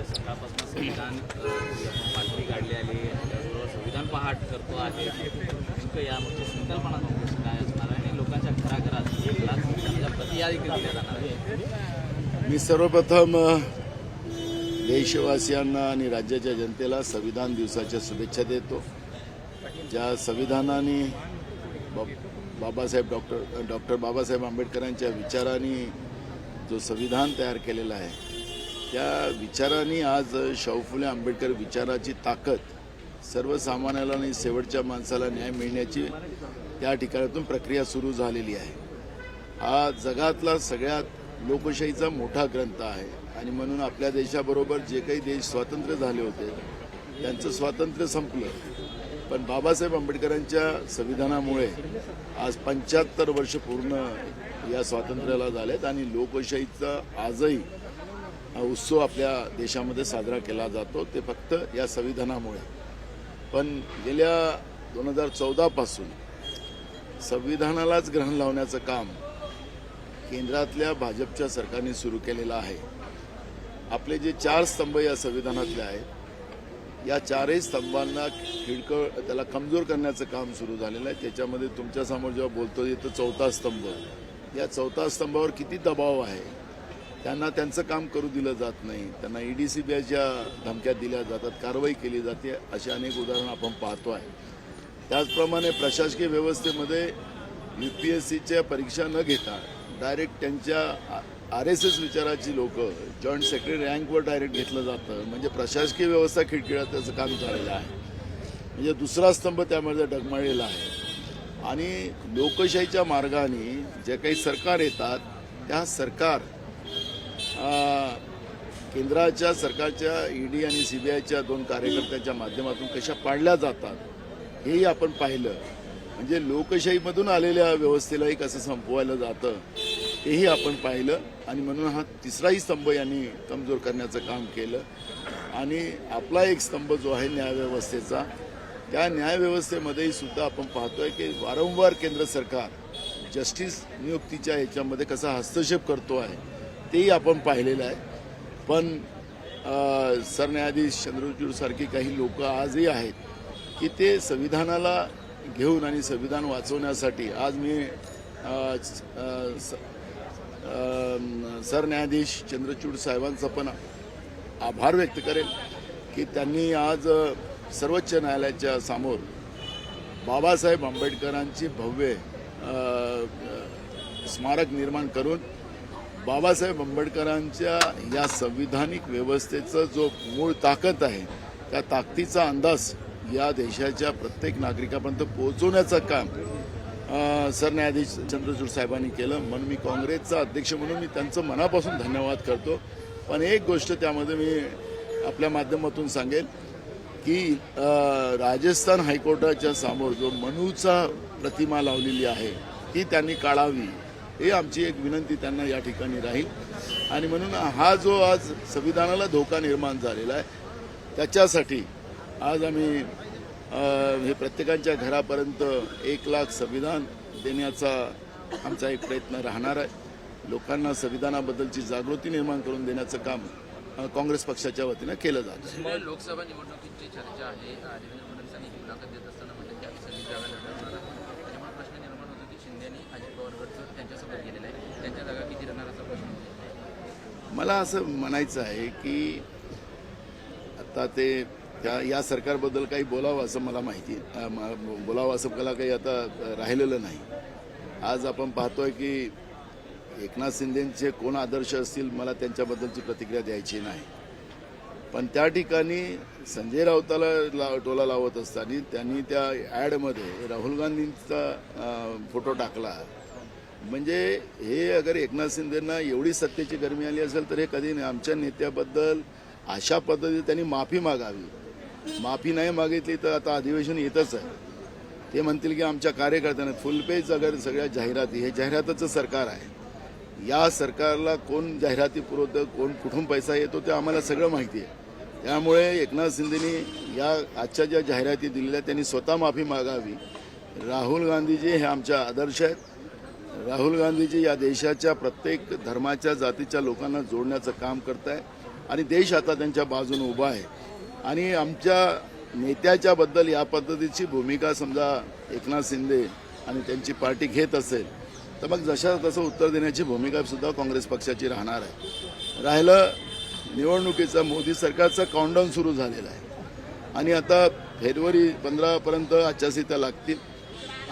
पाहतोय सकाळपासून संविधान पालखी काढली आली, त्याचबरोबर संविधान पहाट करतो आहे. नेमकं यामागची संकल्पना कशी काय असणार आहे आणि लोकांच्या घराघरात 1 लाख संविधानाच्या प्रति या देखील दिल्या जाणार आहे. मी सर्वप्रथम देशवासियांना आणि राज्याच्या जनतेला संविधान दिवसाच्या शुभेच्छा देतो. ज्या संविधानाने डॉक्टर बाबासाहेब आंबेडकरांच्या विचारांनी जो संविधान तयार केलेला आहे, त्या विचारांनी आज शाहू फुले आंबेडकर विचाराची ताकद सर्वसामान्याला आणि शेवटच्या माणसाला न्याय मिळण्याची त्या ठिकाणातून प्रक्रिया सुरू झालेली आहे. हा जगातला सगळ्यात लोकशाहीचा मोठा ग्रंथ आहे आणि म्हणून आपल्या देशाबरोबर जे काही देश स्वातंत्र्य झाले होते त्यांचं स्वातंत्र्य संपलं, पण बाबासाहेब आंबेडकरांच्या संविधानामुळे आज 75 वर्ष पूर्ण या स्वातंत्र्याला झालेत आणि लोकशाहीचा आजही उत्सव आपल्या देशामध्ये साजरा केला जातो, ते फक्त या संविधानामुळे. पण गेल्या 2014 पासून संविधानालाच ग्रहण लावण्याचं काम केंद्रातल्या भाजपच्या सरकारने सुरू केलेलं आहे. आपले जे 4 स्तंभ या संविधानातले आहेत, या 4ही स्तंभांना त्याला कमजोर करण्याचं काम सुरू झालेलं आहे. त्याच्यामध्ये तुमच्यासमोर जेव्हा बोलतो येतं 4था स्तंभ, या 4थ्या स्तंभावर किती दबाव आहे. त्यांना त्यांचं काम करू दिलं जात नाही, त्यांना ED CBIच्या धमक्या दिल्या जातात, कारवाई केली जाते, अशी अनेक उदाहरणं आपण पाहतो आहे. त्याचप्रमाणे प्रशासकीय व्यवस्थेमध्ये UPSCच्या परीक्षा न घेता डायरेक्ट त्यांच्या RSS विचाराची लोक जॉईंट सेक्रेटरी रँकवर डायरेक्ट घेतलं जातं, म्हणजे प्रशासकीय व्यवस्था खिळखिळाचं काम झालेलं आहे. म्हणजे दुसरा स्तंभ त्यामध्ये डगमळलेला आहे. आणि लोकशाहीच्या मार्गाने जे काही सरकार येतात, त्या सरकार केंद्राच्या सरकारच्या ED आणि CBIच्या 2 कार्यकर्त्यांच्या माध्यमातून कशा पाडल्या जातात हेही आपण पाहिलं. म्हणजे लोकशाहीमधून आलेल्या व्यवस्थेलाही कसं संपवायला जातं तेही आपण पाहिलं. आणि म्हणून हा 3राही स्तंभ यांनी कमजोर करण्याचं काम केलं. आणि आपला एक स्तंभ जो आहे न्यायव्यवस्थेचा, त्या न्यायव्यवस्थेमध्येही सुद्धा आपण पाहतोय की वारंवार केंद्र सरकार जस्टिस नियुक्तीच्या ह्याच्यामध्ये कसा हस्तक्षेप करतो आहे तेही आपण पाहिलेलं आहे. पण सरन्यायाधीश चंद्रचूडसारखी काही लोक आजही आहेत की ते संविधानाला घेऊन आणि संविधान वाचवण्यासाठी, आज मी सरन्यायाधीश चंद्रचूड साहेबांचा पण आभार व्यक्त करेन की त्यांनी आज सर्वोच्च न्यायालयाच्या समोर बाबासाहेब आंबेडकरांची भव्य स्मारक निर्माण करून बाबासाहेब आंबेडकरांच्या या संविधानिक व्यवस्थेचं जो मूळ ताकद आहे, त्या ताकदीचा अंदाज या देशाच्या प्रत्येक नागरिकापर्यंत पोहोचवण्याचं काम सरन्यायाधीश चंद्रचूड साहेबांनी केलं. म्हणून मी काँग्रेसचा अध्यक्ष म्हणून मी त्यांचं मनापासून धन्यवाद करतो. पण एक गोष्ट त्यामध्ये मी आपल्या माध्यमातून सांगेल की राजस्थान हायकोर्टाच्या समोर जो मनूचा प्रतिमा लावलेली आहे ती त्यांनी काढावी, हे आमची एक विनंती त्यांना या ठिकाणी राहील. आणि म्हणून हा जो आज संविधानाला धोका निर्माण झालेला आहे, त्याच्यासाठी आज आम्ही हे प्रत्येकाच्या घरापर्यंत 1 लाख संविधान देण्याचा आमचा एक प्रयत्न राहणार आहे. लोकांना संविधानाबद्दलची जागृती निर्माण करून देण्याचं काम काँग्रेस पक्षाच्या वतीनं केलं जातं. लोकसभा निवडणुकीची चर्चा आहे. देवेंद्र फडणवीसांनी मुलाखत देत असताना म्हटलं की आम्ही सगळी जागा लढवणार आहोत. त्यामुळे प्रश्न निर्माण होतो की शिंदे आणि अजित पवार गट त्यांच्यासोबत गेलेला आहे, त्यांच्या जागा किती राहणार असा प्रश्न. मला असं म्हणायचं आहे की आता ते या सरकारबद्दल काही बोलावं असं मला माहिती, बोलावं असं मला काही आता राहिलेलं नाही. आज आपण पाहतोय की एकनाथ शिंदेचे कोण आदर्श असतील, मला त्यांच्याबद्दलची प्रतिक्रिया द्यायची नाही. पण त्या ठिकाणी संजय राऊताला टोला लावत असताना त्यांनी त्या ॲडमध्ये राहुल गांधींचा फोटो टाकला. म्हणजे हे अगर एकनाथ शिंदेंना एवढी सत्तेची गरमी आली असेल तर हे कधी नाही. आमच्या नेत्याबद्दल अशा पद्धतीने त्यांनी माफी मागावी. माफी नाही मागितली तर आता अधिवेशन येतच आहे. ते म्हणतील की आमच्या कार्यकर्त्यांना फुल पेज अगर सगळ्या जाहिराती, हे जाहिरातीचं सरकार आहे. या सरकारला कोण जाहिराती पुरवतं, कोण कुठून पैसा येतो ते आम्हाला सगळं माहिती आहे. त्यामुळे एकनाथ शिंदेनी या आजच्या ज्या जाहिराती दिलेल्या त्यांनी स्वतः माफी मागावी. राहुल गांधीजी हे आमच्या आदर्श आहेत. राहुल गांधीजी या देशाच्या प्रत्येक धर्माच्या जातीच्या लोकांना जोडण्याचं काम करत आहे आणि देश आता त्यांच्या बाजूने उभा आहे. आणि आमच्या नेत्याच्या बद्दल या पद्धतीची भूमिका समजा एकनाथ शिंदे आणि त्यांची पार्टी घेत असेल तर मग जशा तसं उत्तर देण्याची भूमिका सुद्धा काँग्रेस पक्षाची राहणार आहे. राहिलं निवडणुकीचा, मोदी सरकारचा काउंटडाऊन सुरू झालेला आहे आणि आता फेब्रुवारी 15पर्यंत आचारसंहिता लागतील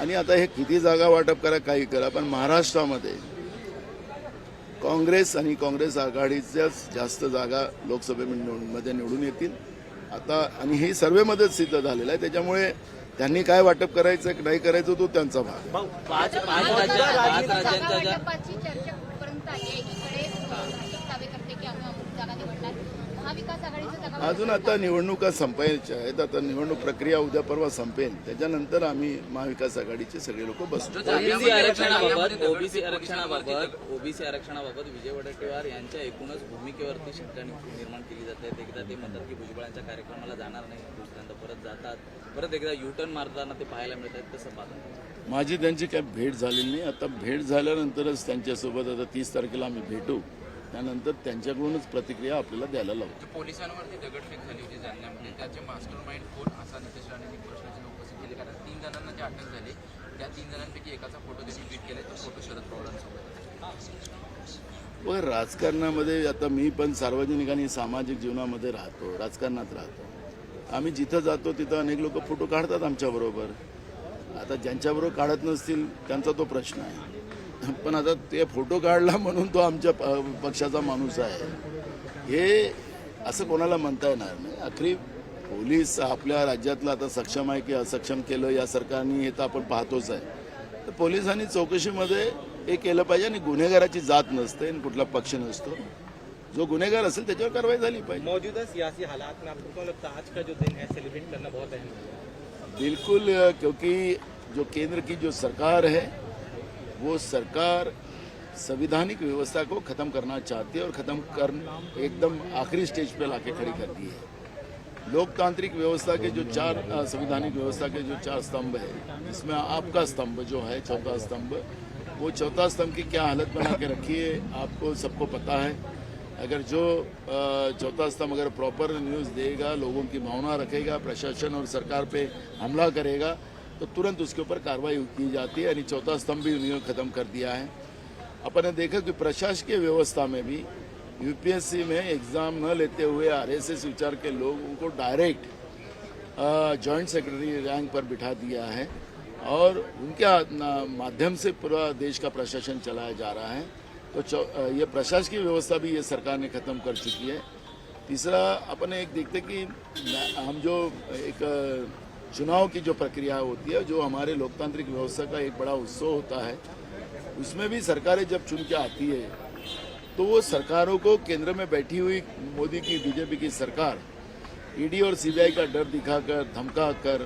आणि आता हे किती जागा वाटप करा काही करा, पण महाराष्ट्रामध्ये काँग्रेस आणि काँग्रेस आघाडीच्याच जास्त जागा लोकसभेमध्ये निवडून येतील आता. आणि हे सर्वेमध्येच सिद्ध झालेलं आहे. त्याच्यामुळे त्यांनी काय वाटप करायचं नाही करायचं तो त्यांचा भाग. पाच राज्यांच्या ज्या वाटपाची चर्चा कुठपर्यंत आली आहे? इकडे भाजप दावे करते की आम्ही अमुक जागा निवडणार, महाविकास आघाडीचं जागा अजून आता निवडणुका संपायच्या आहेत. आता निवडणूक प्रक्रिया उद्या परवा संपेल, त्याच्यानंतर आम्ही महाविकास आघाडीचे सगळे लोक बसतो. ओबीसी आरक्षणाबाबत विजय वडेट्टीवार यांच्या एकूणच भूमिकेवरती शंका निर्माण केली जाते. एकदा ते म्हणतात की भुजबळांच्या कार्यक्रमाला जाणार नाही, दुसऱ्यांदा परत जातात, परत एकदा युटर्न मारताना ते पाहायला मिळतात. तसं पाहतात. माझी त्यांची काही भेट झालेली नाही. आता भेट झाल्यानंतरच त्यांच्यासोबत आता 30 तारखेला आम्ही भेटू, त्यानंतर त्यांच्याकडूनच प्रतिक्रिया आपल्याला द्यायला लावतो. पोलिसांवरती दगडफेक झाली होती जालन्यामध्ये, त्याचे मास्टर माइंड कोण असा नितेश राणेंनी प्रश्नाची उपस्थित केली. कारण 3 जणांना जे अटक झाली त्या 3 जणांपैकी एकाचा फोटो त्यांनी ट्विट केला, तो फोटो शरद पवारांसोबत. व राजकारणामध्ये आता मी पण सार्वजनिक आणि सामाजिक जीवनामध्ये राहतो, राजकारणात राहतो. आम्ही जिथं जातो तिथं अनेक लोक फोटो काढतात आमच्याबरोबर. आता ज्यांच्याबरोबर काढत नसतील त्यांचा तो प्रश्न आहे, पण आता ते फोटो काढला म्हणून तो आमच्या पक्षाचा माणूस आहे हे असं कोणाला म्हणता येणार नाही. आखरी पोलीस आपल्या राज्यातलं आता सक्षम आहे की असक्षम केलं या सरकारने हे तर आपण पाहतोच आहे. तर पोलिसांनी चौकशीमध्ये हे केलं पाहिजे आणि गुन्हेगाराची जात नसते आणि कुठला पक्ष नसतो. जो गुन्हेगार असेल त्याच्यावर कारवाई झाली पाहिजे. मौजूदा सियासी हालात में आपको क्या लगता है आज का जो दिन है सेलिब्रेट करना बहुत अहम है? बिल्कुल, क्योंकि जो केंद्र की जो सरकार है वो सरकार संवैधानिक व्यवस्था को ख़त्म करना चाहती है और ख़त्म कर एकदम आखिरी स्टेज पे लाके खड़ी करती है. लोकतांत्रिक व्यवस्था के जो 4 संवैधानिक व्यवस्था के जो 4 स्तंभ है, इसमें आपका स्तंभ जो है चौथा स्तंभ, वो चौथा स्तंभ की क्या हालत बना के रखी है आपको सबको पता है. अगर जो चौथा स्तंभ अगर प्रॉपर न्यूज़ देगा, लोगों की भावना रखेगा, प्रशासन और सरकार पे हमला करेगा तो तुरंत उसके ऊपर कार्रवाई की जाती है. और चौथा स्तंभ भी उन्होंने ख़त्म कर दिया है. अपन ने देखा कि प्रशासकीय व्यवस्था में भी यूपीएससी में एग्ज़ाम न लेते हुए आरएसएस विचार के लोग उनको डायरेक्ट जॉइंट सेक्रेटरी रैंक पर बिठा दिया है और उनके माध्यम से पूरा देश का प्रशासन चलाया जा रहा है. तो ये प्रशासकीय व्यवस्था भी ये सरकार ने ख़त्म कर चुकी है. तीसरा अपन एक देखते कि हम जो एक चुनाव की जो प्रक्रिया होती है, जो हमारे लोकतांत्रिक व्यवस्था का एक बड़ा उत्सव होता है, उसमें भी सरकारें जब चुन के आती है तो वो सरकारों को केंद्र में बैठी हुई मोदी की बीजेपी की सरकार ईडी और सीबीआई का डर दिखाकर, धमकाकर,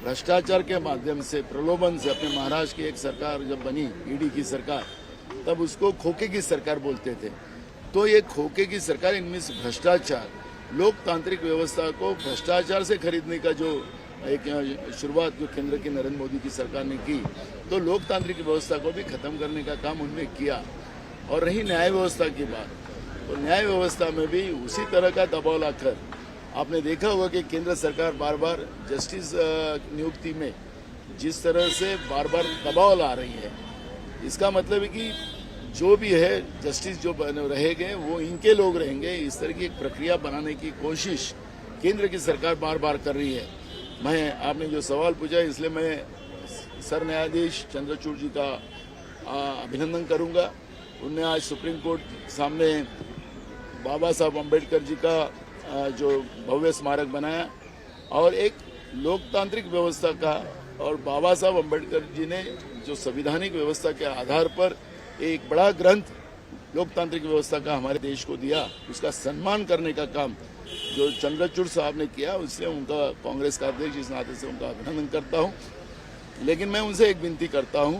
भ्रष्टाचार के माध्यम से, प्रलोभन से, अपने महाराष्ट्र की एक सरकार जब बनी ईडी की सरकार, तब उसको खोखे की सरकार बोलते थे. तो ये खोखे की सरकार, इनमें भ्रष्टाचार, लोकतांत्रिक व्यवस्था को भ्रष्टाचार से खरीदने का जो एक शुरुआत जो केंद्र की नरेंद्र मोदी की सरकार ने की, तो लोकतांत्रिक व्यवस्था को भी खत्म करने का काम उन्होंने किया. और रही न्याय व्यवस्था की बात, तो न्याय व्यवस्था में भी उसी तरह का दबाव लाकर आपने देखा होगा कि केंद्र सरकार बार बार जस्टिस नियुक्ति में जिस तरह से बार बार दबाव ला रही है, इसका मतलब है कि जो भी है जस्टिस जो रहेंगे वो इनके लोग रहेंगे. इस तरह की एक प्रक्रिया बनाने की कोशिश केंद्र की सरकार बार बार कर रही है. मैं आपने जो सवाल पूछा इसलिए मैं सर न्यायाधीश चंद्रचूड़ जी का अभिनंदन करूंगा. उनने आज सुप्रीम कोर्ट सामने बाबा साहब अम्बेडकर जी का जो भव्य स्मारक बनाया और एक लोकतांत्रिक व्यवस्था का, और बाबा साहब अम्बेडकर जी ने जो संवैधानिक व्यवस्था के आधार पर एक बड़ा ग्रंथ लोकतांत्रिक व्यवस्था का हमारे देश को दिया, उसका सम्मान करने का काम जो चंद्रचूड़ साहब ने किया, उससे उनका कांग्रेस का अध्यक्ष इस नाते से उनका अभिनंदन करता हूं. लेकिन मैं उनसे एक विनती करता हूं,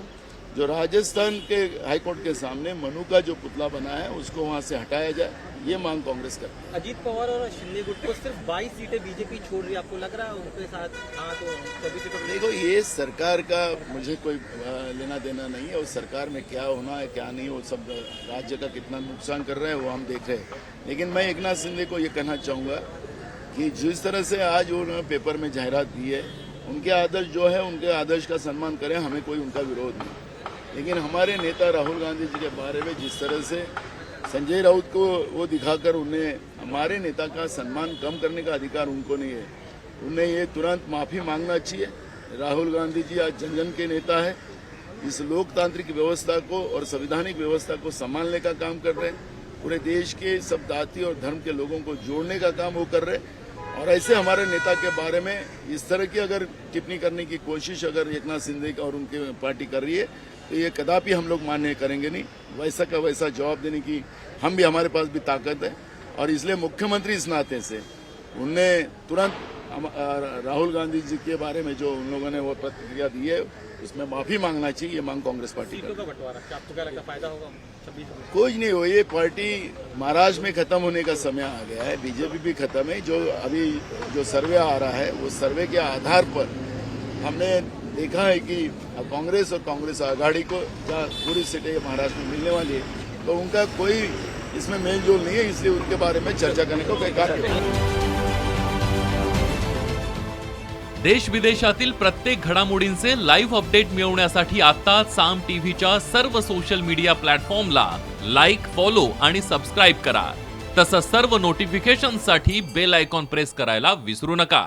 जो राजस्थान के हाईकोर्ट के सामने मनु का जो पुतला बना है उसको वहां से हटाया जाए, ये मांग कांग्रेस करती है। अजीत पवार और शिंदे गुट को सिर्फ 22 सीटें बीजेपी छोड़ रही है, आपको लग रहा है उनके साथ हाँ तो सभी सीटों पर देखो, ये सरकार का मुझे कोई लेना देना नहीं है। उस सरकार में क्या होना है क्या नहीं, वो सब राज्य का कितना नुकसान कर रहे हैं वो हम देख रहे हैं। लेकिन मैं एकनाथ शिंदे को ये कहना चाहूँगा कि जिस तरह से आज उन्होंने पेपर में जाहिरात दी है, उनके आदर्श जो है उनके आदर्श का सम्मान करें, हमें कोई उनका विरोध नहीं। लेकिन हमारे नेता राहुल गांधी जी के बारे में जिस तरह से संजय राउत को वो दिखाकर उन्हें हमारे नेता का सम्मान कम करने का अधिकार उनको नहीं है, उन्हें ये तुरंत माफ़ी मांगना चाहिए। राहुल गांधी जी आज जन जन के नेता है, इस लोकतांत्रिक व्यवस्था को और संवैधानिक व्यवस्था को संभालने का काम कर रहे हैं, पूरे देश के सब जाति और धर्म के लोगों को जोड़ने का काम वो कर रहे हैं। और ऐसे हमारे नेता के बारे में इस तरह की अगर टिप्पणी करने की कोशिश अगर एकनाथ शिंदे और उनकी पार्टी कर रही है तो ये कदापि हम लोग मान्य करेंगे नहीं। वैसा का वैसा जवाब देने की हम भी, हमारे पास भी ताकत है। और इसलिए मुख्यमंत्री इस नाते से उनने तुरंत राहुल गांधी जी के बारे में जो उन लोगों ने वो प्रतिक्रिया दी है उसमें माफ़ी मांगना चाहिए, ये मांग कांग्रेस पार्टी सीटों का। का बंटवारा क्या आपको क्या लगता है फायदा होगा 26 में? कुछ नहीं हो, ये पार्टी महाराष्ट्र में खत्म होने का समय आ गया है, बीजेपी भी खत्म है। जो अभी जो सर्वे आ रहा है वो सर्वे के आधार पर हमने देखा है कि कांग्रेस और कांग्रेस आघाड़ी को जहाँ पूरी सीटें महाराष्ट्र में मिलने वाली है तो उनका कोई इसमें मेल जोल नहीं है, इसलिए उनके बारे में चर्चा करने को बेकार है। देश विदेशातील प्रत्येक घडामोडींचे लाईव्ह अपडेट मिळवण्यासाठी आता साम टीव्हीच्या सर्व सोशल मीडिया प्लॅटफॉर्मला लाईक, फॉलो आणि सबस्क्राईब करा। तसंच सर्व नोटिफिकेशनसाठी बेल आयकॉन प्रेस करायला विसरू नका।